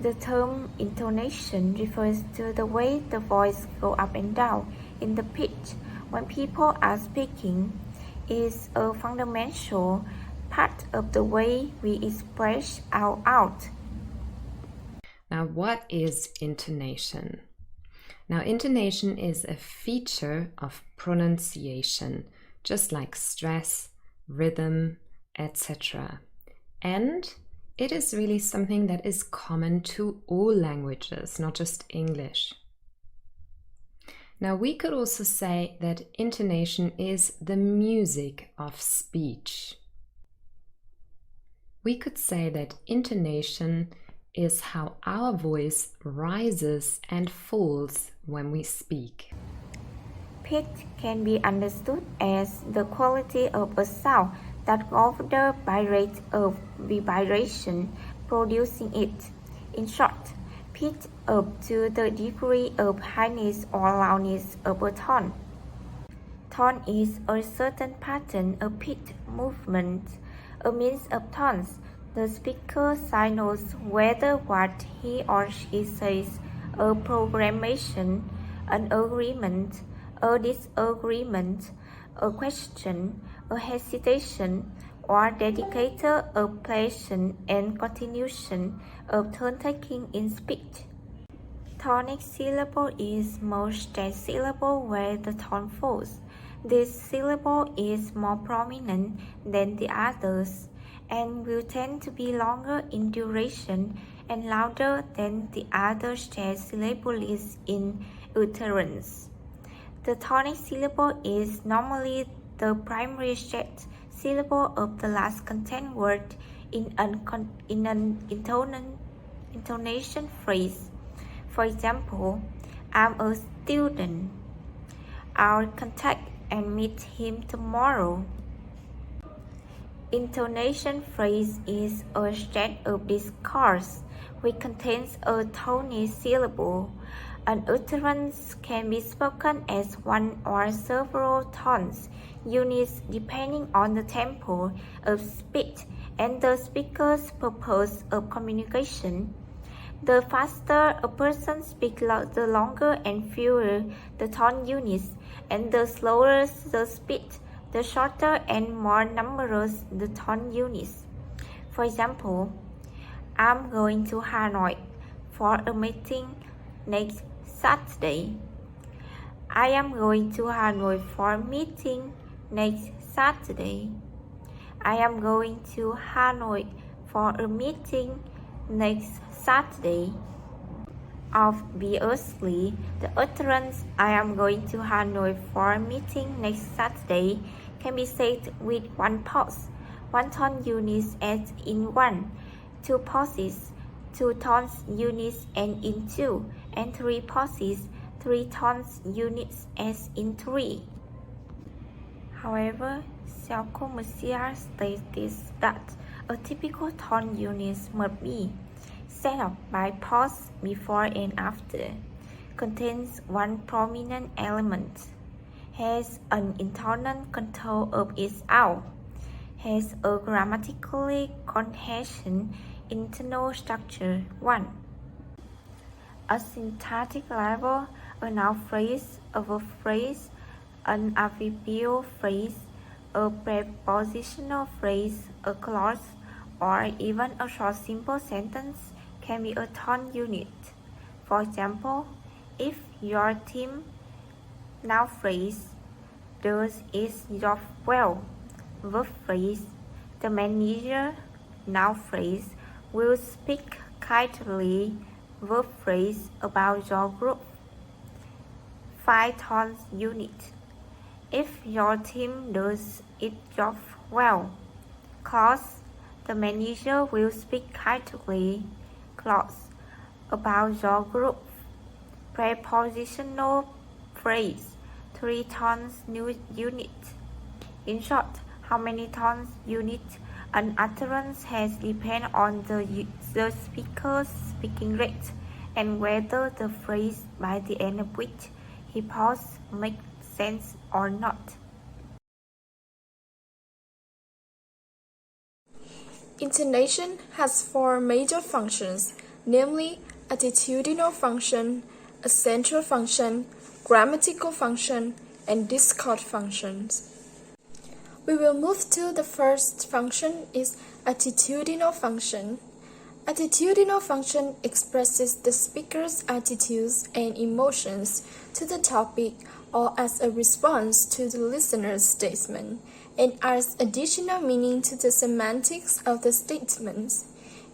The term intonation refers to the way the voice goes up and down in the pitch when people are speaking. It is a fundamental part of the way we express our art. Now, what is intonation? Now, intonation is a feature of pronunciation, just like stress, rhythm, etc. And it is really something that is common to all languages, not just English. Now, we could also say that intonation is the music of speech. We could say that intonation is how our voice rises and falls when we speak. Pitch can be understood as the quality of a sound that governs by rate of vibration producing it. In short, pitch up to the degree of highness or loudness of a tone. Tone is a certain pattern of pitch movement, a means of tones. The speaker signals whether what he or she says, a proclamation, an agreement, a disagreement, a question, a hesitation, or dedicated a pleasure and continuation of turn-taking in speech. Tonic syllable is most stressed syllable where the tone falls. This syllable is more prominent than the others and will tend to be longer in duration and louder than the other stressed syllables in utterance. The tonic syllable is normally the primary stressed syllable of the last content word in an intonation phrase. For example, I'm a student. I'll contact and meet him tomorrow. Intonation phrase is a state of discourse which contains a tonic syllable. An utterance can be spoken as one or several tones units depending on the tempo of speech and the speaker's purpose of communication. The faster a person speaks, the longer and fewer the tone units, and the slower the speech, the shorter and more numerous the tone units. For example, I'm going to Hanoi for a meeting next Saturday. I am going to Hanoi for a meeting next Saturday. I am going to Hanoi for a meeting next Saturday. Obviously, the utterance I am going to Hanoi for a meeting next Saturday can be said with one pause, one tone unit as in one, two pauses, two tones units and in two, and three pauses, three tones units as in three. However, Selkomusia states that a typical tone unit must be set up by pause before and after, contains one prominent element, has an internal control of its own, has a grammatically coherent internal structure. 1. A syntactic level, a noun phrase, a verb phrase, an adverbial phrase, a prepositional phrase, a clause, or even a short simple sentence can be a tone unit. For example, if your team noun phrase does its job well, verb phrase, the manager noun phrase will speak kindly, verb phrase about your group. 5 tones unit. If your team does its job well, clause, the manager will speak kindly, clause, about your group. Prepositional phrase, 3 tones unit. In short, how many tones unit an utterance has depend on the speaker's speaking rate and whether the phrase by the end of which he paused makes sense or not. Intonation has 4 major functions. namely attitudinal function, accentual function, grammatical function, and discord functions. We will move to the first function is attitudinal function. Attitudinal function expresses the speaker's attitudes and emotions to the topic or as a response to the listener's statement and adds additional meaning to the semantics of the statements.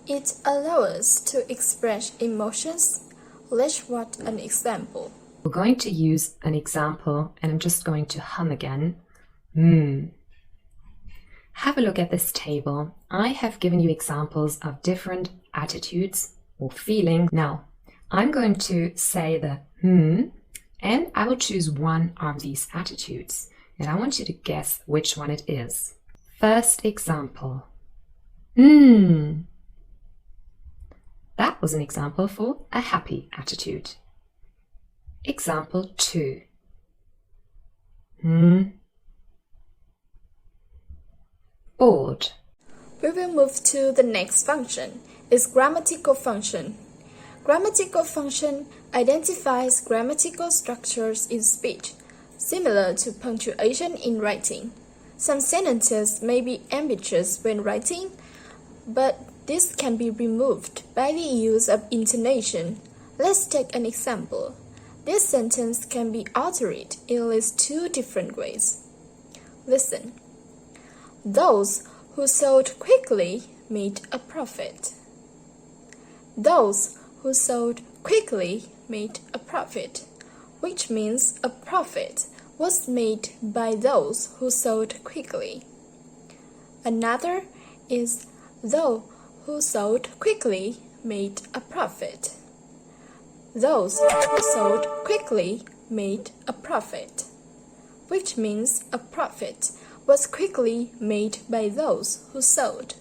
It allows us to express emotions. Let's watch an example. We're going to use an example and I'm just going to hum again. Have a look at this table. I have given you examples of different attitudes or feeling. Now, I'm going to say the and I will choose one of these attitudes. And I want you to guess which one it is. First example. That was an example for a happy attitude. Example 2. Bored. We will move to the next function, is grammatical function. Grammatical function identifies grammatical structures in speech, similar to punctuation in writing. Some sentences may be ambiguous when writing, but this can be removed by the use of intonation. Let's take an example. This sentence can be altered in at least 2 different ways. Listen. Those who sold quickly made a profit. Those who sold quickly made a profit, which means a profit was made by those who sold quickly. Another is those who sold quickly made a profit. Those who sold quickly made a profit, which means a profit was quickly made by those who sold.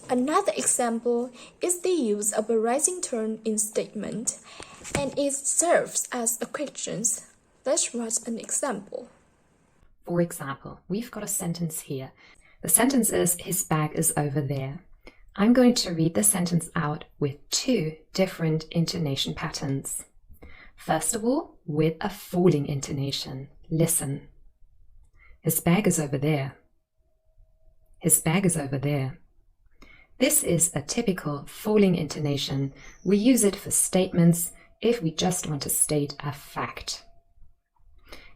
Another example is the use of a rising tone in statement, and it serves as a question. Let's watch an example. For example, we've got a sentence here. The sentence is, his bag is over there. I'm going to read the sentence out with 2 different intonation patterns. First of all, with a falling intonation. Listen. His bag is over there. His bag is over there. This is a typical falling intonation. We use it for statements if we just want to state a fact.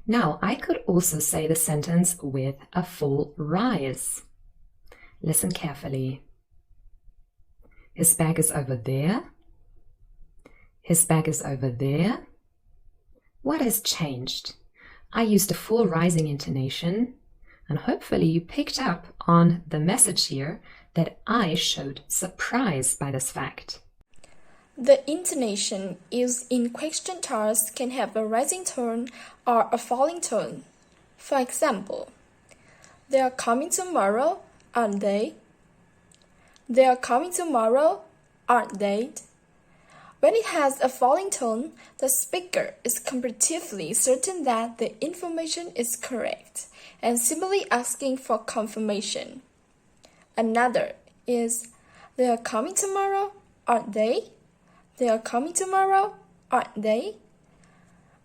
Now, I could also say the sentence with a full rise. Listen carefully. His bag is over there. His bag is over there. What has changed? I used a full rising intonation, and hopefully you picked up on the message here that I showed surprise by this fact. The intonation used in question tasks can have a rising tone or a falling tone. For example, they are coming tomorrow, aren't they? They are coming tomorrow, aren't they? When it has a falling tone, the speaker is comparatively certain that the information is correct and simply asking for confirmation. Another is, they are coming tomorrow, aren't they? They are coming tomorrow, aren't they?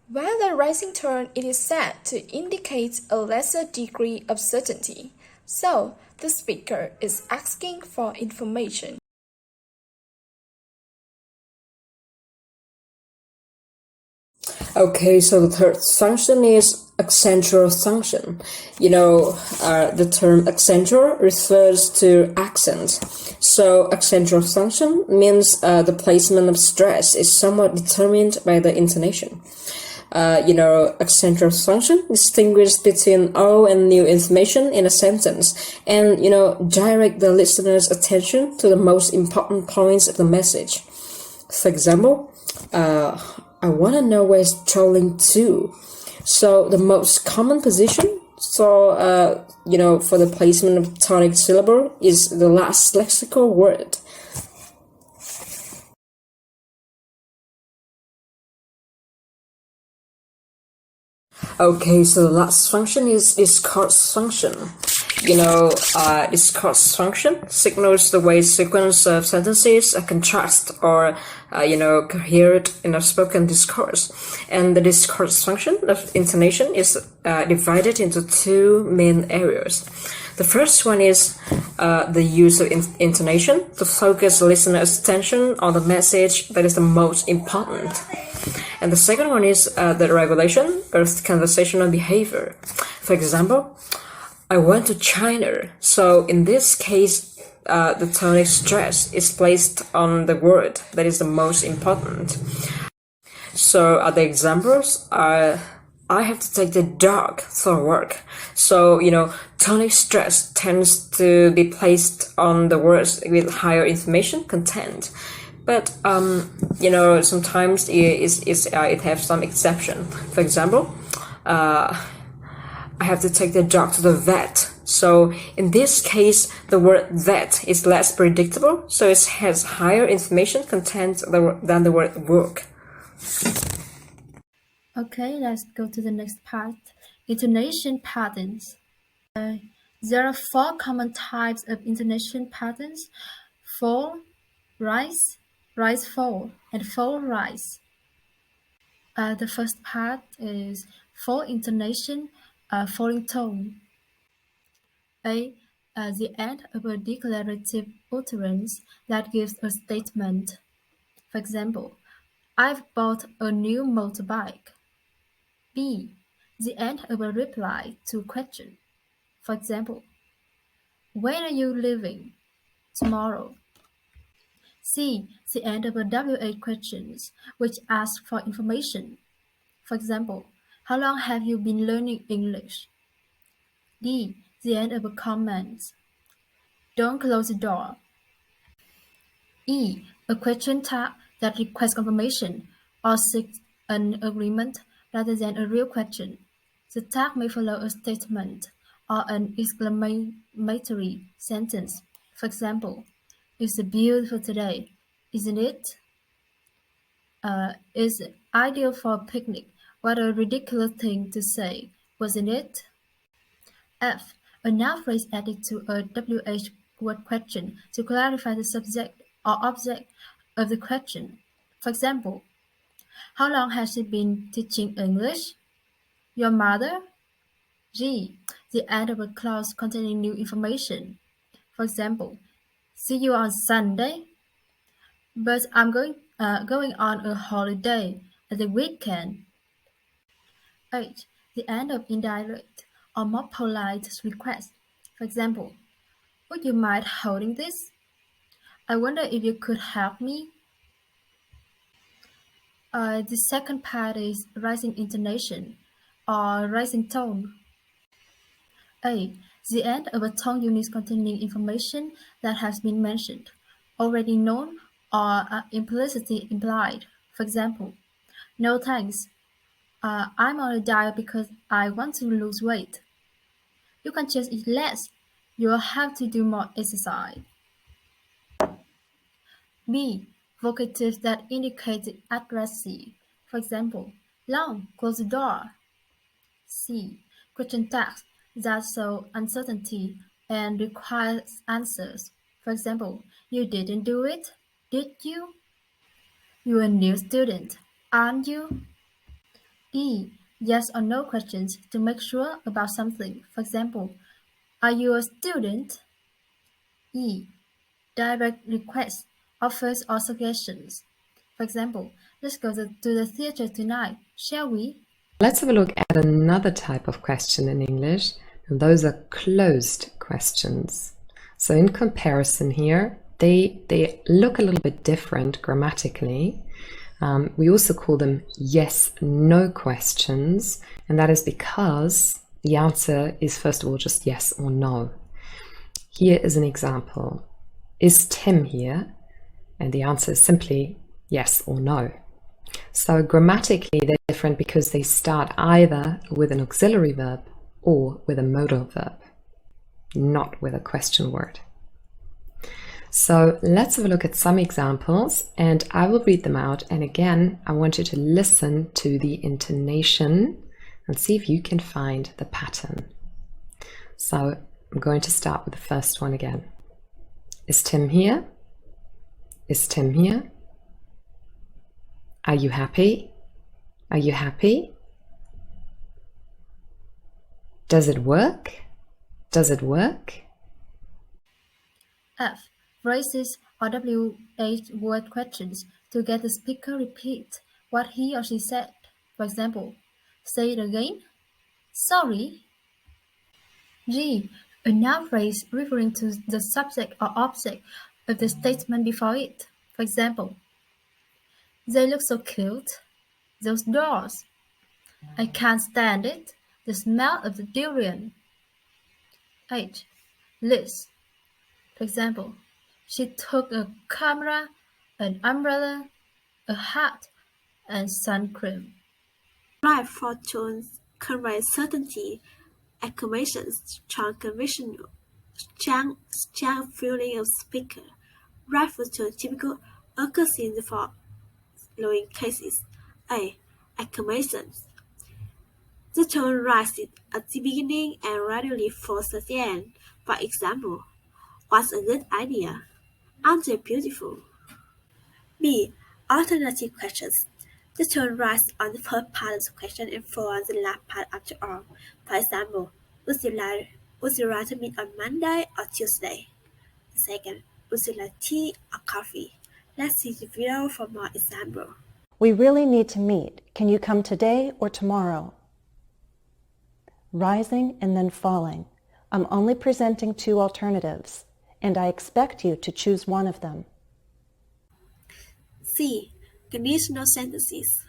While the rising tone, it is said to indicate a lesser degree of certainty, so the speaker is asking for information. Okay, so the third function is accentual function. The term accentual refers to accent. So accentual function means the placement of stress is somewhat determined by the intonation. Accentual function distinguishes between old and new information in a sentence and, direct the listener's attention to the most important points of the message. For example, I want to know where it's traveling to. So the most common position for the placement of tonic syllable is the last lexical word. Okay, so the last function is discourse function. discourse function signals the way sequence of sentences are contrast or, coherent in a spoken discourse. And the discourse function of intonation is divided into two main areas. The first one is the use of intonation to focus the listener's attention on the message that is the most important. And the second one is the regulation of conversational behavior. For example, I went to China. So in this case, the tonic stress is placed on the word that is the most important. So the examples are, I have to take the dog for work. So, tonic stress tends to be placed on the words with higher information content. But, sometimes it has some exception. For example, I have to take the dog to the vet. So in this case, the word vet is less predictable, so it has higher information content than the word work. Okay, let's go to the next part. Intonation patterns. There are 4 common types of intonation patterns: fall, rise, rise, fall, and fall, rise. The first part is fall intonation, falling tone. A. The end of a declarative utterance that gives a statement. For example, I've bought a new motorbike. B. The end of a reply to a question. For example, when are you leaving? Tomorrow. C. The end of a WH questions, which asks for information. For example, how long have you been learning English? D. The end of a comment. Don't close the door. E. A question tag that requests confirmation or seeks an agreement rather than a real question. The tag may follow a statement or an exclamatory sentence. For example, it's a beautiful day, isn't it? It's ideal for a picnic. What a ridiculous thing to say, wasn't it? F. A noun phrase added to a WH word question to clarify the subject or object of the question. For example, how long has she been teaching English? Your mother? G. The end of a clause containing new information. For example, see you on Sunday. But I'm going on a holiday at the weekend. H. The end of indirect or more polite request. For example, would you mind holding this? I wonder if you could help me. The second part is rising intonation or rising tone. A. The end of a tone unit containing information that has been mentioned, already known, or implicitly implied. For example, no thanks. I'm on a diet because I want to lose weight. You can just eat less. You'll have to do more exercise. B. Vocatives that indicate accuracy. For example, long, close the door. C. Question tags that show uncertainty and require answers. For example, you didn't do it, did you? You're a new student, aren't you? E. Yes or no questions to make sure about something. For example, are you a student? E. Direct requests, offers, or suggestions. For example, let's go to the theater tonight, shall we? Let's have a look at another type of question in English, and those are closed questions. So in comparison here, they look a little bit different grammatically. We also call them yes/no questions, and that is because the answer is first of all just yes or no. Here is an example. Is Tim here? And the answer is simply yes or no. So grammatically they're different because they start either with an auxiliary verb or with a modal verb, not with a question word. So let's have a look at some examples and I will read them out. And again, I want you to listen to the intonation and see if you can find the pattern. So I'm going to start with the first one again. Is Tim here? Is Tim here? Are you happy? Are you happy? Does it work? Does it work? F. Phrases or W8-word questions to get the speaker repeat what he or she said. For example, say it again. Sorry. G. A noun phrase referring to the subject or object of the statement before it. For example, they look so cute. Those doors. I can't stand it. The smell of the durian. H. List. For example, she took a camera, an umbrella, a hat, and sun cream. Right for tones convey certainty, acclamations, strong conviction, strong feeling of speaker. Right for tone typical occurs in the following cases. A. Acclamations. The tone rises at the beginning and gradually falls at the end. For example, what's a good idea? Aren't they beautiful? B. Alternative questions. The tone rises on the first part of the question and falls on the last part after all. For example, would you rather meet on Monday or Tuesday? Second, would you like tea or coffee? Let's see the video for more example. We really need to meet. Can you come today or tomorrow? Rising and then falling. I'm only presenting two alternatives, and I expect you to choose one of them. C. Conditional sentences.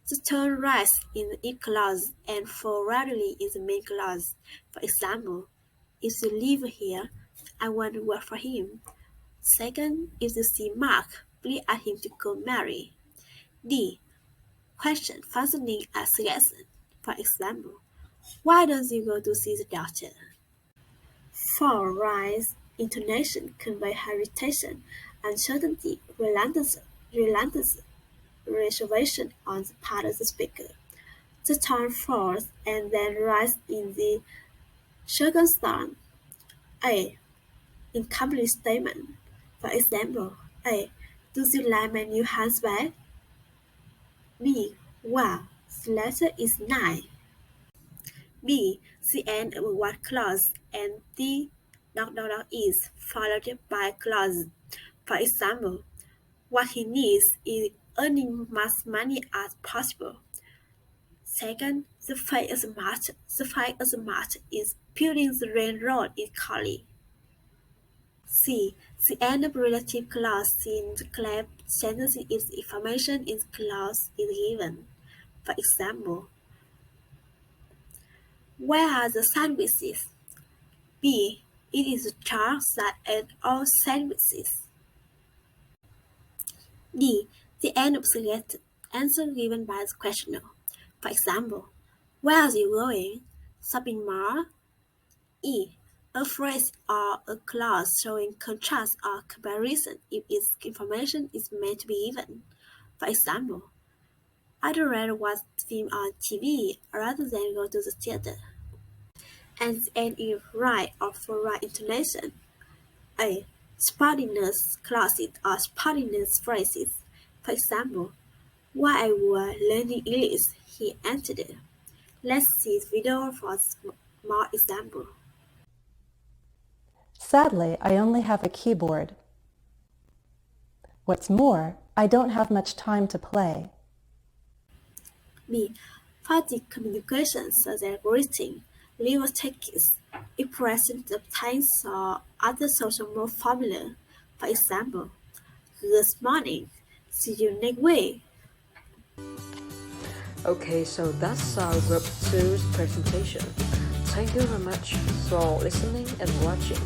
The tone rises in the if clause and falls gradually in the main clause. For example, if you live here, I want to work for him. Second, if you see Mark, please ask him to go marry. D. Question functioning as suggestion. For example, why don't you go to see the doctor? 4. Rise. Intonation convey hesitation, uncertainty, reluctance, reservation on the part of the speaker. The tone falls and then rises in the circumstance. A. Incomplete statement. For example, A. Do you like my new handbag? B. Wow, the letter is 9. B. The end of one clause and the ... is followed by a clause. For example, what he needs is earning much money as possible. Second, the fate of the matter is building the railroad in Cali. C. The end of relative clause in the claim sentence if the information in the clause is given. For example, where are the sandwiches? B. It is the child that ate all sandwiches. D. The end of selected answer given by the questioner. For example, where are you going? Shopping mall? E. A phrase or a clause showing contrast or comparison if its information is meant to be given. For example, I'd rather watch film on TV rather than go to the theater. And the end is right or for right intonation. A. Sportiness clauses or sportiness phrases. For example, while I was learning English, he entered it. Let's see the video for more example. Sadly, I only have a keyboard. What's more, I don't have much time to play. B. Fuzzy communications such as greeting, leave tickets, expressions of thanks or other social mode formula. For example, good morning, see you next week. Okay, so that's our Group 2's presentation. Thank you very much for listening and watching.